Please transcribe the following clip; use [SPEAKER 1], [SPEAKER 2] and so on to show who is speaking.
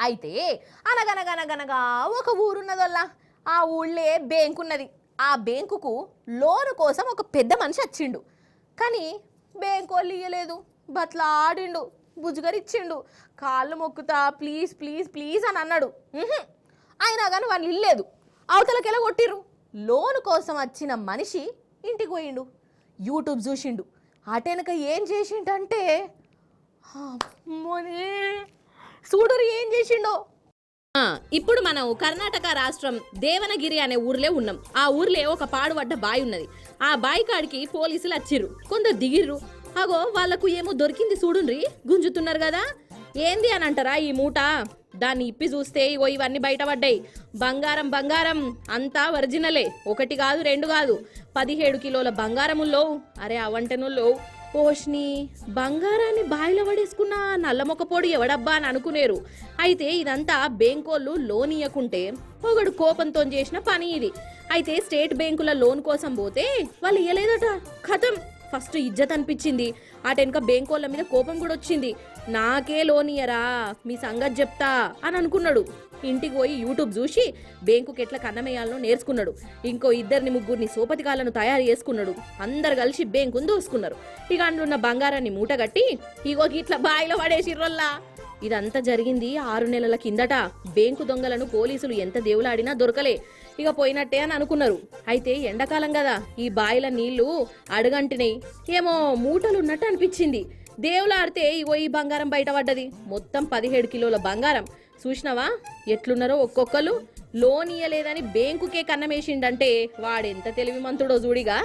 [SPEAKER 1] అయితే అనగనగనగనగా ఒక ఊరున్నదల్లా. ఆ ఊళ్ళే బ్యాంకున్నది. ఆ బ్యాంకుకు లోను కోసం ఒక పెద్ద మనిషి వచ్చిండు. కానీ బ్యాంకోళ్ళు ఇయ్యలేదు. బట్లాడిండు, బుజ్జగరిచ్చిండు, కాళ్ళు మొక్కుతా ప్లీజ్ ప్లీజ్ ప్లీజ్ అని అన్నాడు. అయినా కానీ వాళ్ళు ఇల్లేదు. అవతలకెలా కొట్టిర్రు. లోను కోసం వచ్చిన మనిషి ఇంటికి పోయిండు. యూట్యూబ్ చూసిండు. అటెనక ఏం చేసిండంటే చూడురు ఏం చేసిండో. ఇప్పుడు మనం కర్ణాటక రాష్ట్రం దేవనగిరి అనే ఊర్లే ఉన్నాం. ఆ ఊర్లే ఒక పాడుపడ్డ బావి ఉన్నది. ఆ బావి కాడికి పోలీసులు వచ్చిర్రు. కొందరు దిగిర్రు. అగో వాళ్ళకు ఏమో దొరికింది చూడుండ్రి, గుంజుతున్నారు కదా. ఏంది అని అంటారా ఈ మూట? దాన్ని ఇప్పి చూస్తే ఇగో ఇవన్నీ బయటపడ్డాయి. బంగారం బంగారం అంతా ఒరిజినలే. ఒకటి కాదు రెండు కాదు, 17 కిలోల బంగారముల్లో. అరే అవంటనుల్లో పోష్ని బంగారాన్ని బాయిలో పడేసుకున్న నల్లమొక్కపోడు ఎవడబ్బా అని అనుకునేరు. అయితే ఇదంతా బ్యాంకోళ్ళు లోన్ ఇయ్యకుంటే ఒకడు కోపంతో చేసిన పని ఇది. అయితే స్టేట్ బ్యాంకుల లోన్ కోసం పోతే వాళ్ళు ఇయ్యలేదట. ఖతం. ఫస్ట్ ఇజ్జత్ అనిపించింది. అటెనక బ్యాంకోళ్ళ మీద కోపం కూడా వచ్చింది. నాకే లోన్ ఇయ్యరా, మీ సంగతి చెప్తా అని అనుకున్నాడు. ఇంటికి పోయి యూట్యూబ్ చూసి బ్యాంకుకి ఎట్లా కన్నమేయాలనో నేర్చుకున్నాడు. ఇంకో 2-3 సోపతికాలను తయారు చేసుకున్నాడు. అందరు కలిసి బ్యాంకును దోసుకున్నారు. ఇక అందున్న బంగారాన్ని మూటగట్టి ఇగో ఇట్లా బాయిలో పడేసిర్రల్లా. ఇదంతా జరిగింది 6 నెలల కిందట. బ్యాంకు దొంగలను పోలీసులు ఎంత దేవులాడినా దొరకలే. ఇక పోయినట్టే అని అనుకున్నారు. అయితే ఎండాకాలం కదా, ఈ బాయిల నీళ్లు అడుగంటినాయి. ఏమో మూటలున్నట్టు అనిపించింది. దేవులాడితే ఇగో ఈ బంగారం బయటపడ్డది. మొత్తం 17 కిలోల బంగారం. చూసినావా ఎట్లున్నారో ఒక్కొక్కరు. లోన్ ఇయ్యలేదని బ్యాంకుకే కన్నమేసిండంటే వాడెంత తెలివిమంతుడో చూడిగా.